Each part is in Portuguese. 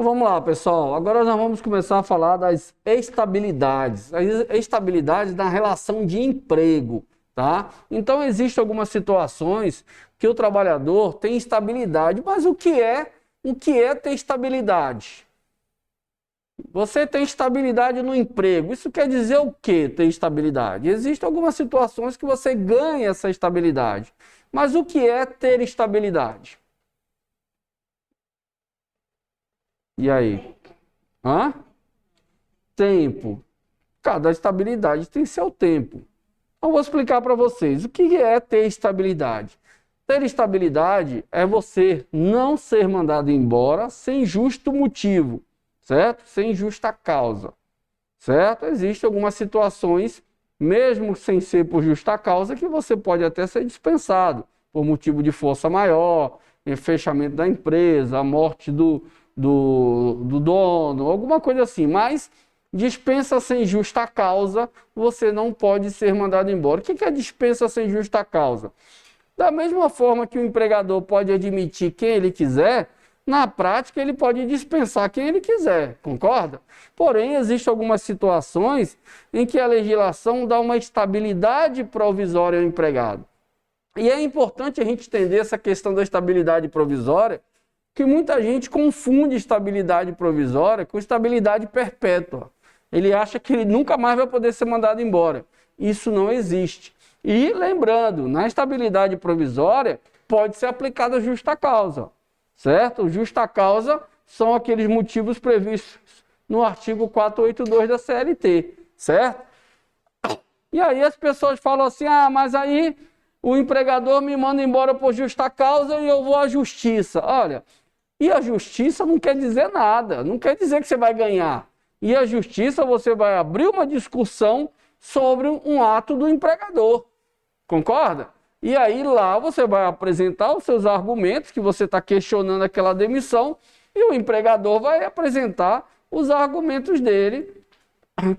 Então vamos lá, pessoal. Agora nós vamos começar a falar das estabilidades. As estabilidades na relação de emprego, tá? Então existem algumas situações que o trabalhador tem estabilidade. Mas o que é ter estabilidade? Você tem estabilidade no emprego. Isso quer dizer o que ter estabilidade? Existem algumas situações que você ganha essa estabilidade. Mas o que é ter estabilidade? E aí? Hã? Tempo. Cada estabilidade tem seu tempo. Eu vou explicar para vocês o que é ter estabilidade. Ter estabilidade é você não ser mandado embora sem justo motivo, certo? Sem justa causa, certo? Existem algumas situações, mesmo sem ser por justa causa, que você pode até ser dispensado por motivo de força maior, fechamento da empresa, a morte do dono, alguma coisa assim. Mas dispensa sem justa causa, você não pode ser mandado embora. O que é dispensa sem justa causa? Da mesma forma que o empregador pode admitir quem ele quiser, na prática ele pode dispensar quem ele quiser, concorda? Porém, existem algumas situações em que a legislação dá uma estabilidade provisória ao empregado. E é importante a gente entender essa questão da estabilidade provisória, que muita gente confunde estabilidade provisória com estabilidade perpétua. Ele acha que ele nunca mais vai poder ser mandado embora. Isso não existe. E lembrando, na estabilidade provisória pode ser aplicada justa causa, certo? Justa causa são aqueles motivos previstos no artigo 482 da CLT, certo? E aí as pessoas falam assim, mas aí o empregador me manda embora por justa causa e eu vou à justiça. Olha, e a justiça não quer dizer nada, não quer dizer que você vai ganhar. E a justiça, você vai abrir uma discussão sobre um ato do empregador, concorda? E aí lá você vai apresentar os seus argumentos, que você está questionando aquela demissão, e o empregador vai apresentar os argumentos dele,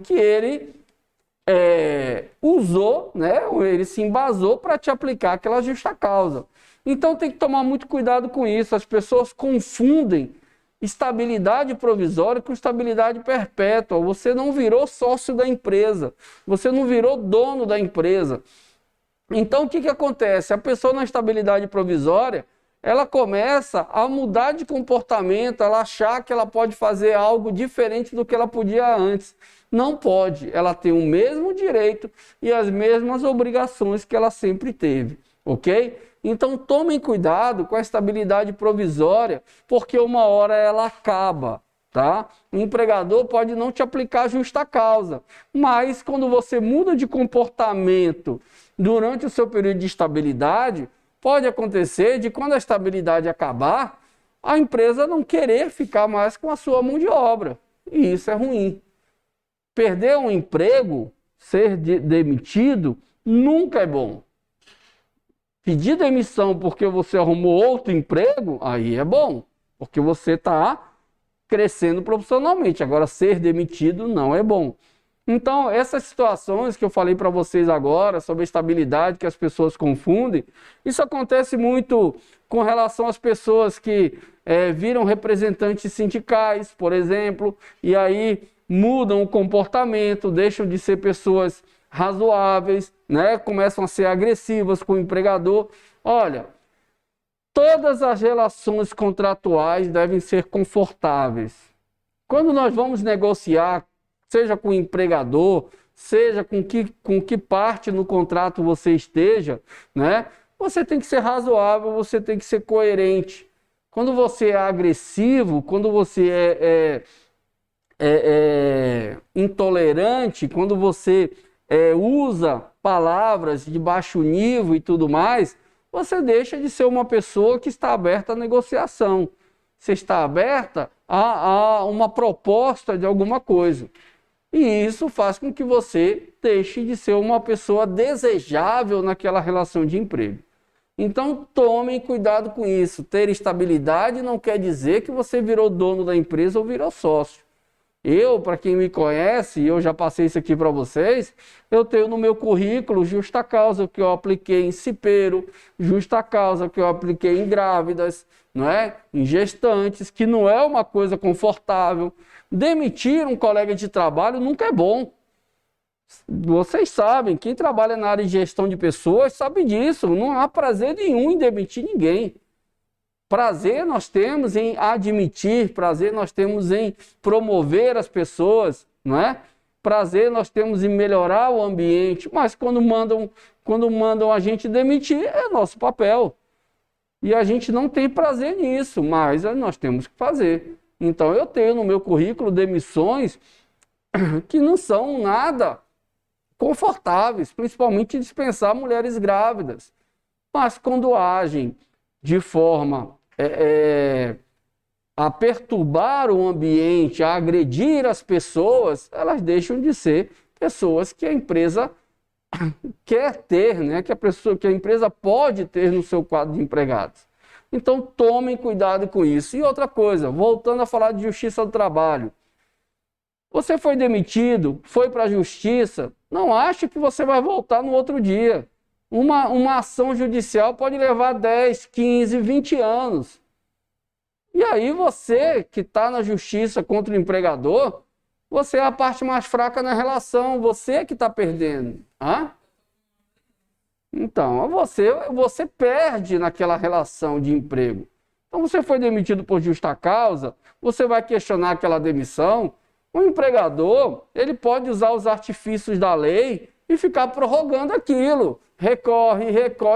que ele usou, né? Ele se embasou para te aplicar aquela justa causa. Então tem que tomar muito cuidado com isso. As pessoas confundem estabilidade provisória com estabilidade perpétua. Você não virou sócio da empresa, você não virou dono da empresa. Então o que acontece? A pessoa na estabilidade provisória, ela começa a mudar de comportamento, ela achar que ela pode fazer algo diferente do que ela podia antes. Não pode, ela tem o mesmo direito e as mesmas obrigações que ela sempre teve, ok? Então tomem cuidado com a estabilidade provisória, porque uma hora ela acaba, tá? O empregador pode não te aplicar justa causa, mas quando você muda de comportamento durante o seu período de estabilidade, pode acontecer de quando a estabilidade acabar, a empresa não querer ficar mais com a sua mão de obra, e isso é ruim. Perder um emprego, ser demitido, nunca é bom. Pedir demissão porque você arrumou outro emprego, aí é bom, porque você está crescendo profissionalmente. Agora, ser demitido não é bom. Então, essas situações que eu falei para vocês agora, sobre a estabilidade que as pessoas confundem, isso acontece muito com relação às pessoas que viram representantes sindicais, por exemplo, e aí mudam o comportamento, deixam de ser pessoas razoáveis, né? Começam a ser agressivas com o empregador. Olha, todas as relações contratuais devem ser confortáveis. Quando nós vamos negociar, seja com o empregador, seja com que parte no contrato você esteja, né? Você tem que ser razoável, você tem que ser coerente. Quando você é agressivo, quando você é intolerante, quando você usa palavras de baixo nível e tudo mais, você deixa de ser uma pessoa que está aberta à negociação. Você está aberta a uma proposta de alguma coisa. E isso faz com que você deixe de ser uma pessoa desejável naquela relação de emprego. Então, tomem cuidado com isso. Ter estabilidade não quer dizer que você virou dono da empresa ou virou sócio. Eu, para quem me conhece, eu já passei isso aqui para vocês, eu tenho no meu currículo justa causa que eu apliquei em cipeiro, justa causa que eu apliquei em grávidas, não é? Em gestantes, que não é uma coisa confortável. Demitir um colega de trabalho nunca é bom. Vocês sabem, quem trabalha na área de gestão de pessoas sabe disso. Não há prazer nenhum em demitir ninguém. Prazer nós temos em admitir, prazer nós temos em promover as pessoas, não é? Prazer nós temos em melhorar o ambiente, mas quando mandam a gente demitir, é nosso papel. E a gente não tem prazer nisso, mas nós temos que fazer. Então eu tenho no meu currículo demissões que não são nada confortáveis, principalmente dispensar mulheres grávidas. Mas quando agem de forma a perturbar o ambiente, a agredir as pessoas, elas deixam de ser pessoas que a empresa quer ter, né? que a empresa pode ter no seu quadro de empregados. Então tomem cuidado com isso. E outra coisa, voltando a falar de justiça do trabalho. Você foi demitido, foi para a justiça, não ache que você vai voltar no outro dia. Uma ação judicial pode levar 10, 15, 20 anos. E aí você que está na justiça contra o empregador, você é a parte mais fraca na relação, você que está perdendo. Então, você perde naquela relação de emprego. Então, você foi demitido por justa causa, você vai questionar aquela demissão. O empregador, ele pode usar os artifícios da lei e ficar prorrogando aquilo. Recorre.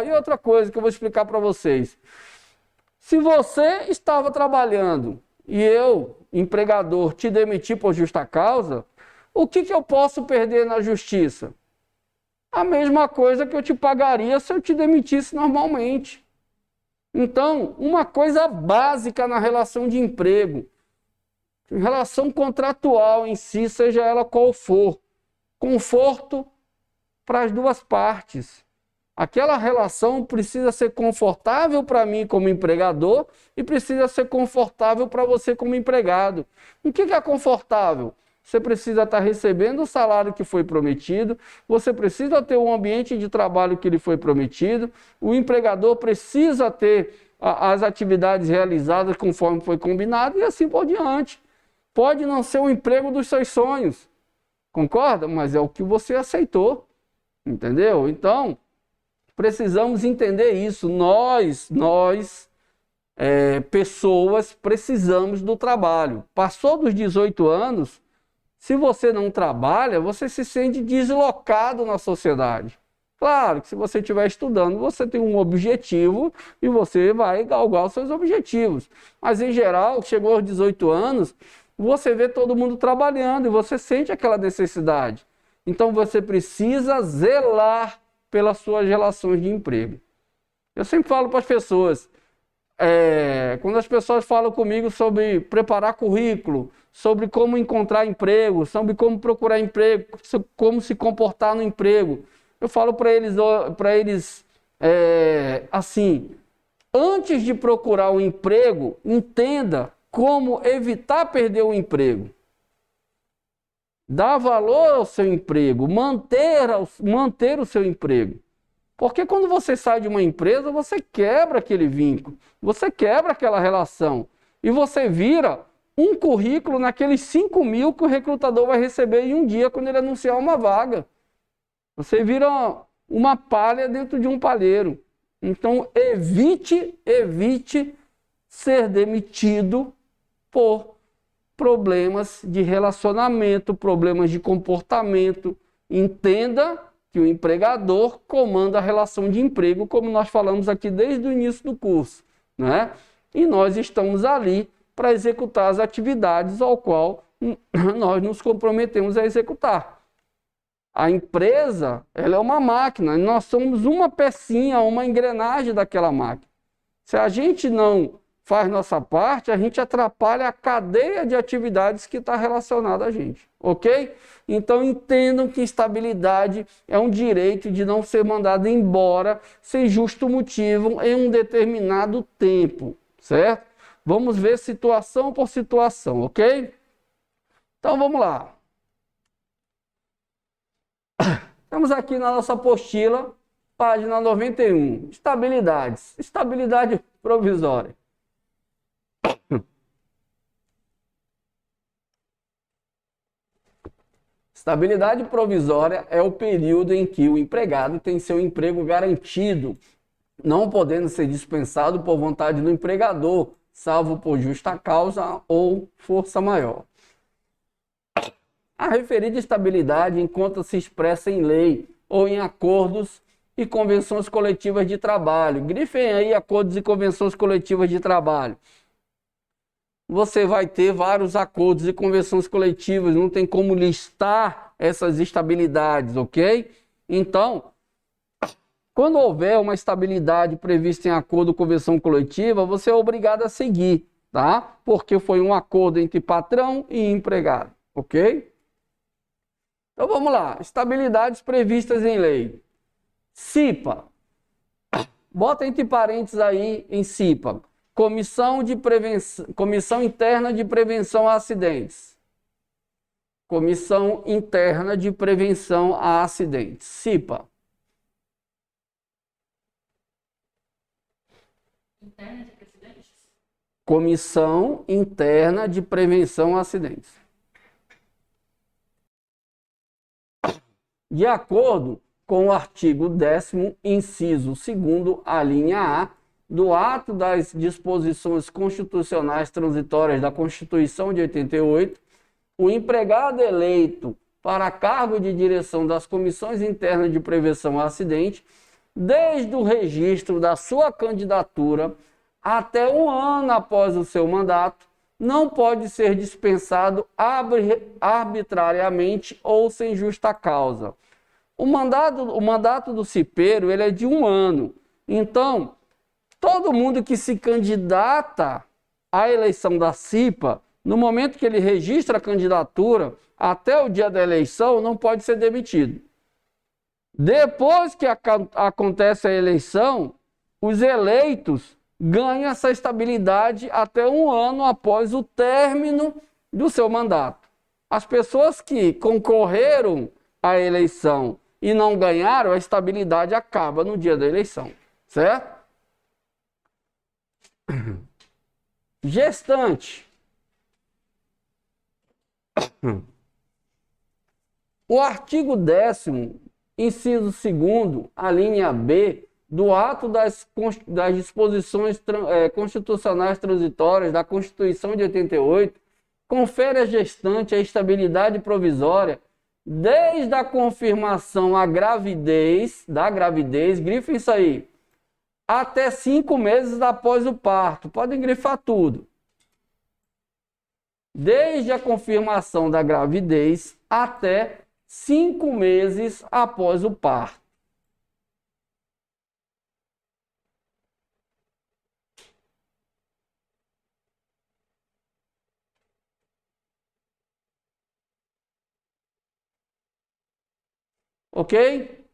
E outra coisa que eu vou explicar para vocês. Se você estava trabalhando e eu, empregador, te demiti por justa causa, o que eu posso perder na justiça? A mesma coisa que eu te pagaria se eu te demitisse normalmente. Então, uma coisa básica na relação de emprego, relação contratual em si, seja ela qual for, conforto para as duas partes. Aquela relação precisa ser confortável para mim como empregador e precisa ser confortável para você como empregado. O que é confortável? Você precisa estar recebendo o salário que foi prometido, você precisa ter o ambiente de trabalho que lhe foi prometido, o empregador precisa ter as atividades realizadas conforme foi combinado e assim por diante. Pode não ser o emprego dos seus sonhos, concorda? Mas é o que você aceitou, entendeu? Então, precisamos entender isso. Nós, pessoas, precisamos do trabalho. Passou dos 18 anos, se você não trabalha, você se sente deslocado na sociedade. Claro que se você estiver estudando, você tem um objetivo e você vai galgar os seus objetivos. Mas, em geral, chegou aos 18 anos, você vê todo mundo trabalhando e você sente aquela necessidade. Então, você precisa zelar pelas suas relações de emprego. Eu sempre falo para as pessoas, quando as pessoas falam comigo sobre preparar currículo, sobre como encontrar emprego, sobre como procurar emprego, como se comportar no emprego, eu falo para eles assim, antes de procurar um emprego, entenda como evitar perder o emprego. Dar valor ao seu emprego, manter o seu emprego. Porque quando você sai de uma empresa, você quebra aquele vínculo, você quebra aquela relação e você vira um currículo naqueles 5.000 que o recrutador vai receber em um dia quando ele anunciar uma vaga. Você vira uma palha dentro de um palheiro. Então, evite ser demitido por problemas de relacionamento, problemas de comportamento. Entenda que o empregador comanda a relação de emprego, como nós falamos aqui desde o início do curso, né? E nós estamos ali para executar as atividades ao qual nós nos comprometemos a executar. A empresa, ela é uma máquina, nós somos uma pecinha, uma engrenagem daquela máquina. Se a gente não faz nossa parte, a gente atrapalha a cadeia de atividades que está relacionada a gente, ok? Então entendam que estabilidade é um direito de não ser mandado embora sem justo motivo em um determinado tempo, certo? Vamos ver situação por situação, ok? Então vamos lá. Estamos aqui na nossa apostila, página 91. Estabilidades. Estabilidade provisória. Estabilidade provisória é o período em que o empregado tem seu emprego garantido, não podendo ser dispensado por vontade do empregador, salvo por justa causa ou força maior. A referida estabilidade encontra-se expressa em lei ou em acordos e convenções coletivas de trabalho. Grifem aí acordos e convenções coletivas de trabalho. Você vai ter vários acordos e convenções coletivas, não tem como listar essas estabilidades, ok? Então, quando houver uma estabilidade prevista em acordo ou convenção coletiva, você é obrigado a seguir, tá? Porque foi um acordo entre patrão e empregado, ok? Então vamos lá, estabilidades previstas em lei. CIPA, bota entre parênteses aí em CIPA, Comissão Interna de Prevenção a Acidentes. Comissão Interna de Prevenção a Acidentes, CIPA. Interna de acidentes? Comissão Interna de Prevenção a Acidentes. De acordo com o artigo 10º, inciso 2º, a linha A, do ato das disposições constitucionais transitórias da Constituição de 88, o empregado eleito para cargo de direção das comissões internas de prevenção a acidente, desde o registro da sua candidatura até um ano após o seu mandato, não pode ser dispensado arbitrariamente ou sem justa causa. O mandato do cipeiro ele é de 1 ano. Então, todo mundo que se candidata à eleição da CIPA, no momento que ele registra a candidatura, até o dia da eleição, não pode ser demitido. Depois que acontece a eleição, os eleitos ganham essa estabilidade até 1 ano após o término do seu mandato. As pessoas que concorreram à eleição e não ganharam, a estabilidade acaba no dia da eleição, certo? Gestante. O artigo 10º, inciso 2º, a linha B, do ato das disposições constitucionais transitórias da Constituição de 88, confere à gestante a estabilidade provisória desde a confirmação da gravidez, grifem isso aí, até 5 meses após o parto. Podem grifar tudo. Desde a confirmação da gravidez até 5 meses após o parto. Ok?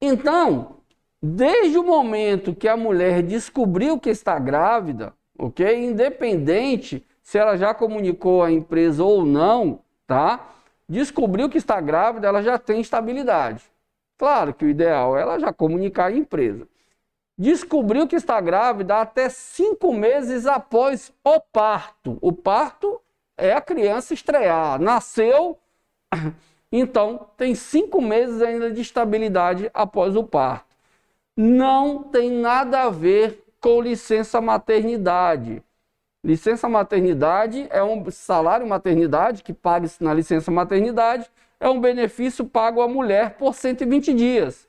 Então, desde o momento que a mulher descobriu que está grávida, ok? Independente se ela já comunicou à empresa ou não, tá? Descobriu que está grávida, ela já tem estabilidade. Claro que o ideal é ela já comunicar à empresa. Descobriu que está grávida até 5 meses após o parto. O parto é a criança estrear. Nasceu, então tem 5 meses ainda de estabilidade após o parto. Não tem nada a ver com licença maternidade. Licença maternidade é um salário maternidade que paga-se na licença maternidade, é um benefício pago à mulher por 120 dias.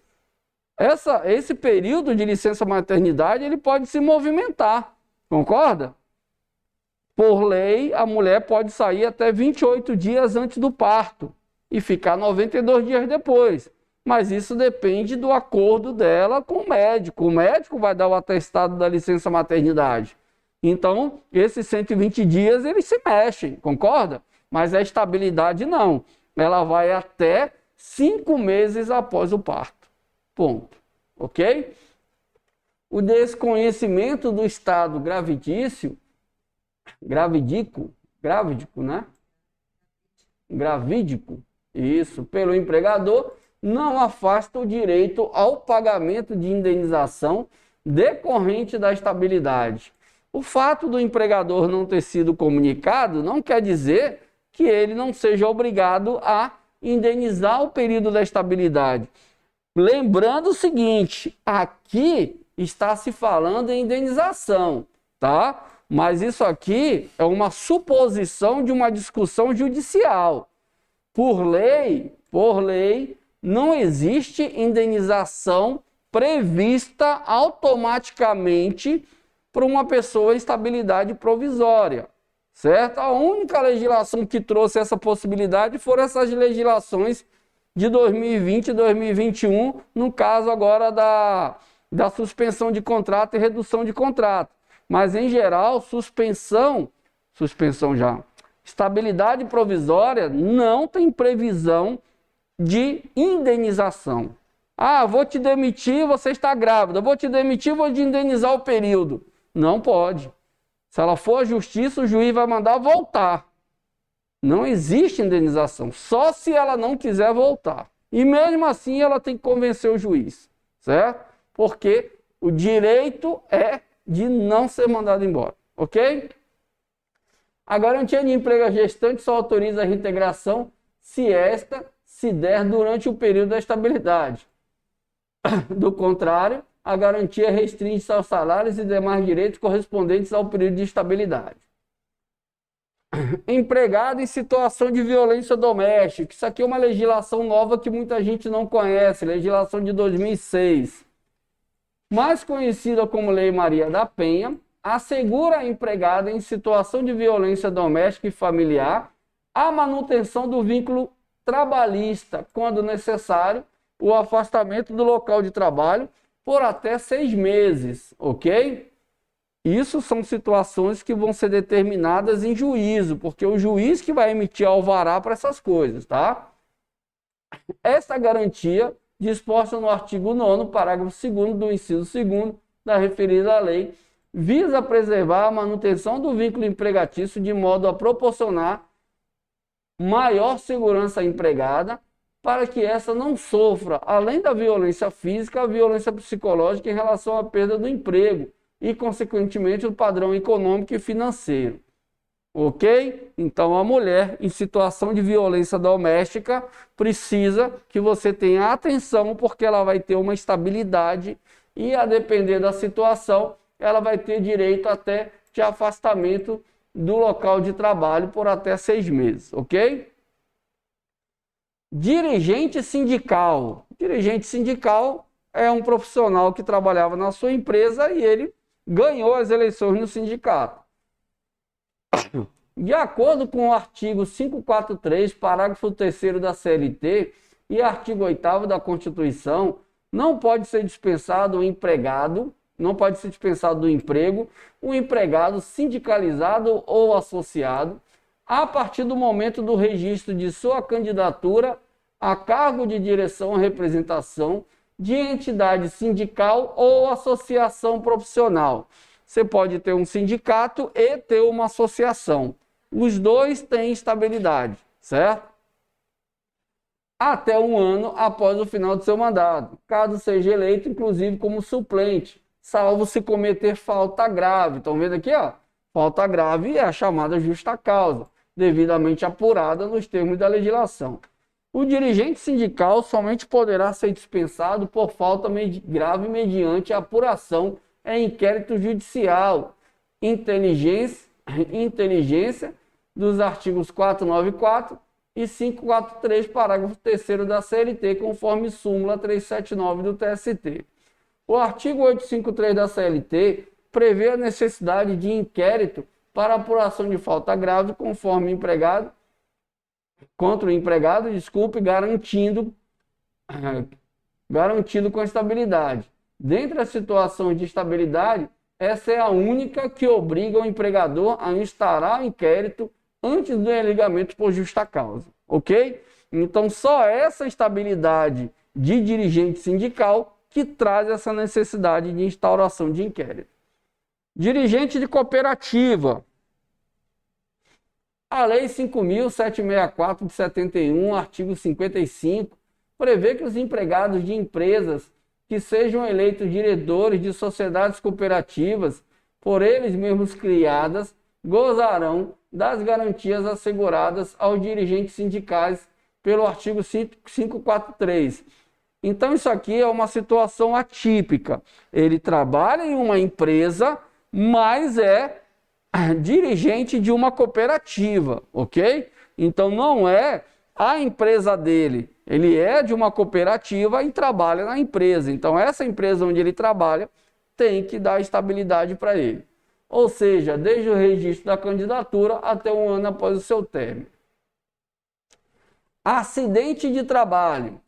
Esse período de licença maternidade ele pode se movimentar, concorda? Por lei, a mulher pode sair até 28 dias antes do parto e ficar 92 dias depois. Mas isso depende do acordo dela com o médico. O médico vai dar o atestado da licença maternidade. Então, esses 120 dias, eles se mexem, concorda? Mas a estabilidade não. Ela vai até 5 meses após o parto. Ponto. Ok? o desconhecimento do estado gravídico, né? Gravídico, isso, pelo empregador, não afasta o direito ao pagamento de indenização decorrente da estabilidade. O fato do empregador não ter sido comunicado não quer dizer que ele não seja obrigado a indenizar o período da estabilidade. Lembrando o seguinte, aqui está se falando em indenização, tá? Mas isso aqui é uma suposição de uma discussão judicial. Por lei, não existe indenização prevista automaticamente para uma pessoa em estabilidade provisória, certo? A única legislação que trouxe essa possibilidade foram essas legislações de 2020 e 2021, no caso agora da suspensão de contrato e redução de contrato. Mas, em geral, estabilidade provisória não tem previsão de indenização. Ah, vou te demitir, você está grávida. Vou te demitir, vou te indenizar o período. Não pode. Se ela for à justiça, o juiz vai mandar voltar. Não existe indenização, só se ela não quiser voltar. E mesmo assim ela tem que convencer o juiz, certo? Porque o direito é de não ser mandado embora, ok? A garantia de emprego gestante só autoriza a reintegração se esta se der durante o período da estabilidade. Do contrário, a garantia restringe-se aos salários e demais direitos correspondentes ao período de estabilidade. Empregado em situação de violência doméstica. Isso aqui é uma legislação nova que muita gente não conhece, legislação de 2006. Mais conhecida como Lei Maria da Penha, assegura a empregada em situação de violência doméstica e familiar a manutenção do vínculo trabalhista, quando necessário, o afastamento do local de trabalho por até 6 meses, ok? Isso são situações que vão ser determinadas em juízo, porque é o juiz que vai emitir alvará para essas coisas, tá? Essa garantia, disposta no artigo 9º, parágrafo 2º do inciso 2º da referida lei, visa preservar a manutenção do vínculo empregatício de modo a proporcionar maior segurança à empregada, para que essa não sofra, além da violência física, a violência psicológica em relação à perda do emprego e, consequentemente, o padrão econômico e financeiro. Ok? Então, a mulher em situação de violência doméstica precisa que você tenha atenção, porque ela vai ter uma estabilidade e, a depender da situação, ela vai ter direito até de afastamento do local de trabalho por até 6 meses. Ok? Dirigente sindical. Dirigente sindical é um profissional que trabalhava na sua empresa e ele ganhou as eleições no sindicato. De acordo com o artigo 543, parágrafo 3º da CLT e artigo 8º da Constituição, não pode ser dispensado o empregado, não pode ser dispensado do emprego um empregado sindicalizado ou associado a partir do momento do registro de sua candidatura a cargo de direção ou representação de entidade sindical ou associação profissional. Você pode ter um sindicato e ter uma associação. Os dois têm estabilidade, certo? Até 1 ano após o final do seu mandato, caso seja eleito, inclusive como suplente, salvo se cometer falta grave. Estão vendo aqui, ó? Falta grave é a chamada justa causa, devidamente apurada nos termos da legislação. O dirigente sindical somente poderá ser dispensado por falta grave mediante apuração em inquérito judicial, inteligência dos artigos 494 e 543, parágrafo 3º da CLT, conforme súmula 379 do TST. O artigo 853 da CLT prevê a necessidade de inquérito para apuração de falta grave contra o empregado, garantindo com estabilidade. Dentre as situações de estabilidade, essa é a única que obriga o empregador a instaurar o inquérito antes do desligamento por justa causa, ok? Então, só essa estabilidade de dirigente sindical que traz essa necessidade de instauração de inquérito. Dirigente de cooperativa. A Lei 5.764 de 71, artigo 55, prevê que os empregados de empresas que sejam eleitos diretores de sociedades cooperativas, por eles mesmos criadas, gozarão das garantias asseguradas aos dirigentes sindicais pelo artigo 543. Então, isso aqui é uma situação atípica. Ele trabalha em uma empresa, mas é dirigente de uma cooperativa, ok? Então, não é a empresa dele. Ele é de uma cooperativa e trabalha na empresa. Então, essa empresa onde ele trabalha tem que dar estabilidade para ele. Ou seja, desde o registro da candidatura até um ano após o seu término. Acidente de trabalho.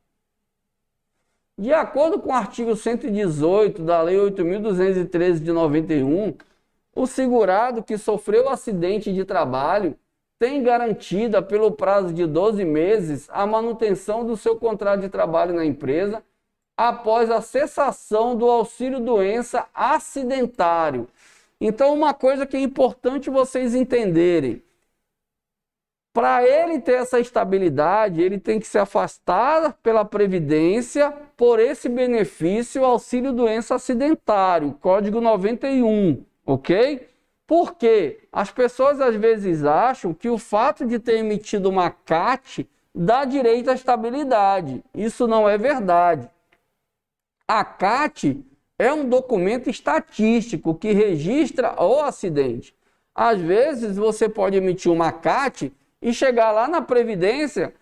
De acordo com o artigo 118 da Lei 8.213 de 91, o segurado que sofreu acidente de trabalho tem garantida pelo prazo de 12 meses a manutenção do seu contrato de trabalho na empresa após a cessação do auxílio-doença acidentário. Então, uma coisa que é importante vocês entenderem, para ele ter essa estabilidade, ele tem que se afastar pela Previdência por esse benefício auxílio-doença acidentário, Código 91, ok? Por quê? As pessoas às vezes acham que o fato de ter emitido uma CAT dá direito à estabilidade. Isso não é verdade. A CAT é um documento estatístico que registra o acidente. Às vezes você pode emitir uma CAT e chegar lá na Previdência,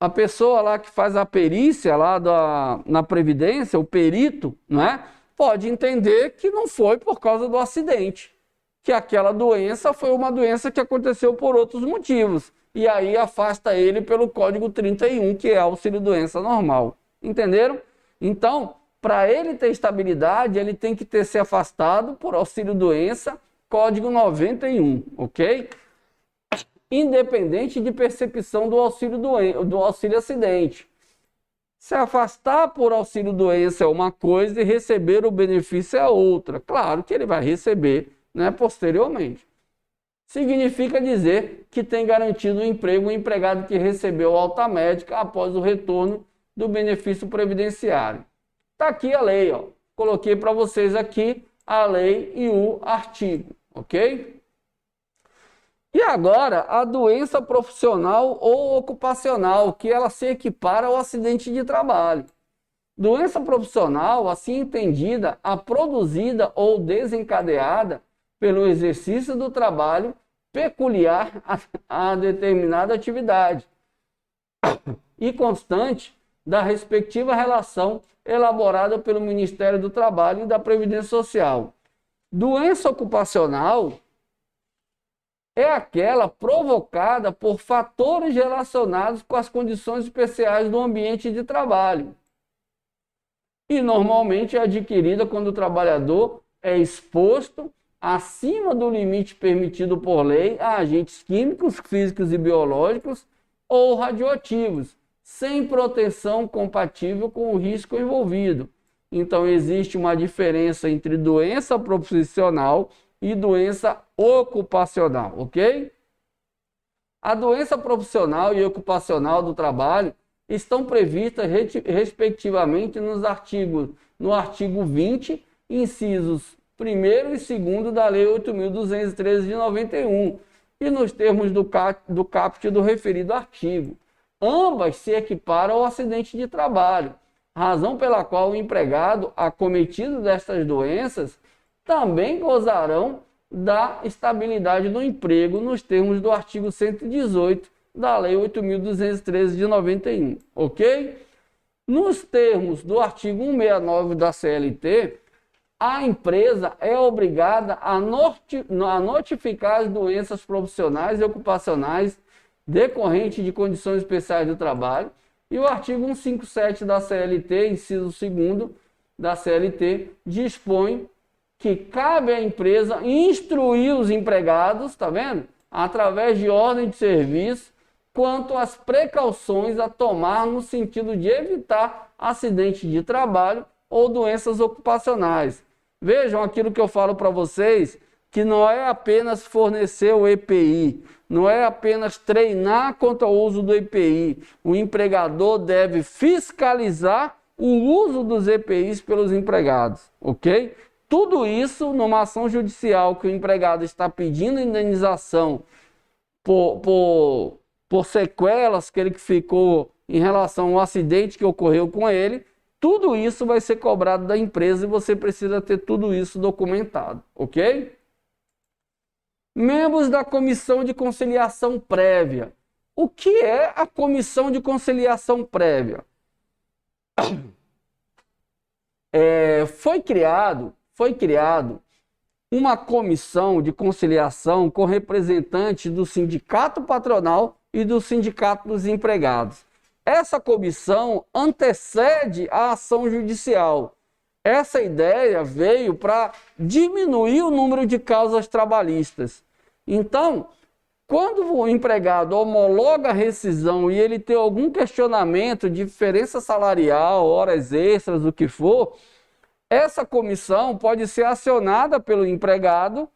a pessoa lá que faz a perícia lá na Previdência, o perito, né, pode entender que não foi por causa do acidente, que aquela doença foi uma doença que aconteceu por outros motivos. E aí afasta ele pelo Código 31, que é auxílio-doença normal. Entenderam? Então, para ele ter estabilidade, ele tem que ter se afastado por auxílio-doença, Código 91, ok? Independente de percepção do auxílio-acidente. Se afastar por auxílio-doença é uma coisa e receber o benefício é outra. Claro que ele vai receber, né, posteriormente. Significa dizer que tem garantido o emprego o empregado que recebeu alta médica após o retorno do benefício previdenciário. Está aqui a lei, ó. Coloquei para vocês aqui a lei e o artigo, ok? E agora, a doença profissional ou ocupacional, que ela se equipara ao acidente de trabalho. Doença profissional, assim entendida, a produzida ou desencadeada pelo exercício do trabalho peculiar a determinada atividade e constante da respectiva relação elaborada pelo Ministério do Trabalho e da Previdência Social. Doença ocupacional é aquela provocada por fatores relacionados com as condições especiais do ambiente de trabalho. E normalmente é adquirida quando o trabalhador é exposto acima do limite permitido por lei a agentes químicos, físicos e biológicos ou radioativos, sem proteção compatível com o risco envolvido. Então, existe uma diferença entre doença profissional e doença ocupacional, ok? A doença profissional e ocupacional do trabalho estão previstas, respectivamente, no artigo 20, incisos 1º e 2º da Lei 8.213 de 91 e nos termos do caput do referido artigo. Ambas se equiparam ao acidente de trabalho, razão pela qual o empregado acometido destas doenças também gozarão da estabilidade do emprego nos termos do artigo 118 da Lei 8.213 de 91, ok? Nos termos do artigo 169 da CLT, a empresa é obrigada a notificar as doenças profissionais e ocupacionais decorrentes de condições especiais do trabalho, e o artigo 157 da CLT, inciso 2º da CLT, dispõe que cabe à empresa instruir os empregados, tá vendo? Através de ordem de serviço, quanto às precauções a tomar no sentido de evitar acidente de trabalho ou doenças ocupacionais. Vejam aquilo que eu falo para vocês, que não é apenas fornecer o EPI, não é apenas treinar quanto ao uso do EPI. O empregador deve fiscalizar o uso dos EPIs pelos empregados, ok? Tudo isso numa ação judicial que o empregado está pedindo indenização por sequelas que ele ficou em relação ao acidente que ocorreu com ele, tudo isso vai ser cobrado da empresa e você precisa ter tudo isso documentado, ok? Membros da Comissão de Conciliação Prévia. O que é a Comissão de Conciliação Prévia? Foi criado uma comissão de conciliação com representantes do sindicato patronal e do sindicato dos empregados. Essa comissão antecede a ação judicial. Essa ideia veio para diminuir o número de causas trabalhistas. Então, quando o empregado homologa a rescisão e ele tem algum questionamento de diferença salarial, horas extras, o que for, essa comissão pode ser acionada pelo empregado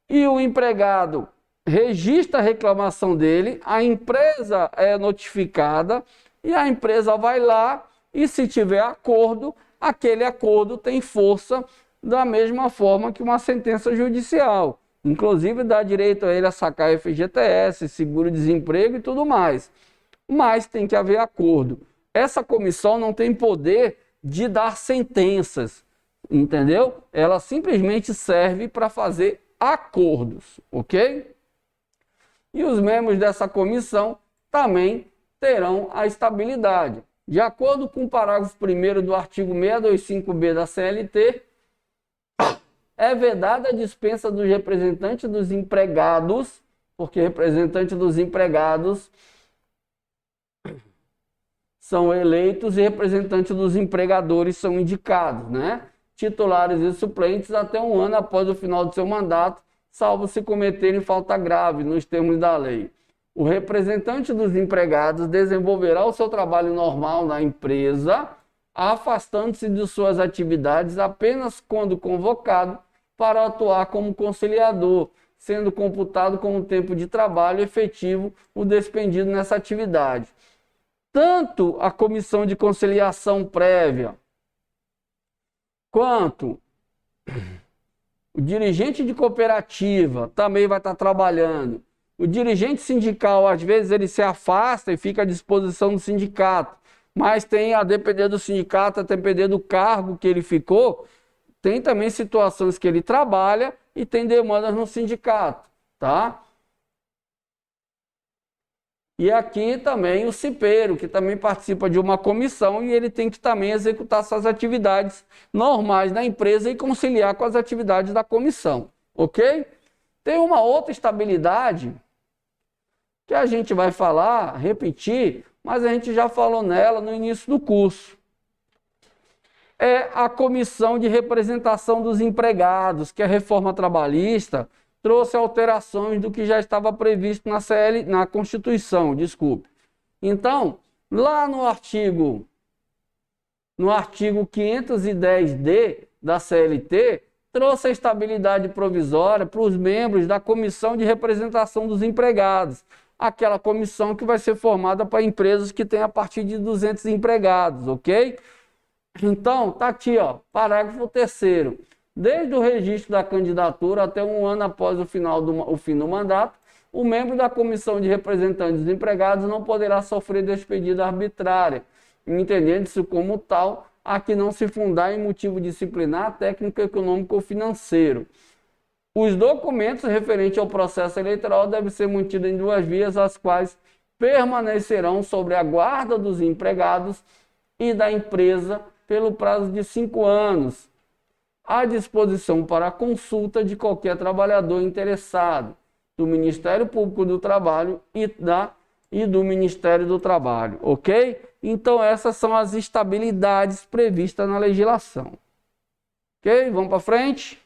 e o empregado registra a reclamação dele, a empresa é notificada e a empresa vai lá e, se tiver acordo, aquele acordo tem força da mesma forma que uma sentença judicial. Inclusive dá direito a ele a sacar FGTS, seguro-desemprego e tudo mais. Mas tem que haver acordo. Essa comissão não tem poder de dar sentenças, entendeu? Ela simplesmente serve para fazer acordos, ok? E os membros dessa comissão também terão a estabilidade. De acordo com o parágrafo 1º do artigo 625B da CLT, é vedada a dispensa dos representantes dos empregados, porque representantes dos empregados são eleitos e representantes dos empregadores são indicados, né? Titulares e suplentes até 1 ano após o final do seu mandato, salvo se cometerem falta grave nos termos da lei. O representante dos empregados desenvolverá o seu trabalho normal na empresa, afastando-se de suas atividades apenas quando convocado para atuar como conciliador, sendo computado como tempo de trabalho efetivo o despendido nessa atividade. Tanto a comissão de conciliação prévia quanto o dirigente de cooperativa também vai estar trabalhando. O dirigente sindical, às vezes, ele se afasta e fica à disposição do sindicato, mas tem, a depender do sindicato, a depender do cargo que ele ficou, tem também situações que ele trabalha e tem demandas no sindicato, tá? E aqui também o cipeiro, que também participa de uma comissão e ele tem que também executar suas atividades normais na empresa e conciliar com as atividades da comissão, ok? Tem uma outra estabilidade que a gente vai falar, repetir, mas a gente já falou nela no início do curso. É a Comissão de Representação dos Empregados, que a reforma trabalhista trouxe alterações do que já estava previsto na Constituição, desculpe. Então, lá no artigo 510-D da CLT, trouxe a estabilidade provisória para os membros da Comissão de Representação dos Empregados, aquela comissão que vai ser formada para empresas que têm a partir de 200 empregados, ok? Então, tá aqui, ó, parágrafo 3º. Desde o registro da candidatura até 1 ano após o fim do mandato, o membro da Comissão de Representantes dos Empregados não poderá sofrer despedida arbitrária, entendendo-se como tal a que não se fundar em motivo disciplinar, técnico, econômico ou financeiro. Os documentos referentes ao processo eleitoral devem ser mantidos em 2 vias, as quais permanecerão sobre a guarda dos empregados e da empresa pelo prazo de 5 anos, à disposição para a consulta de qualquer trabalhador interessado, do Ministério Público do Trabalho e do Ministério do Trabalho, ok? Então essas são as estabilidades previstas na legislação. Ok? Vamos para frente?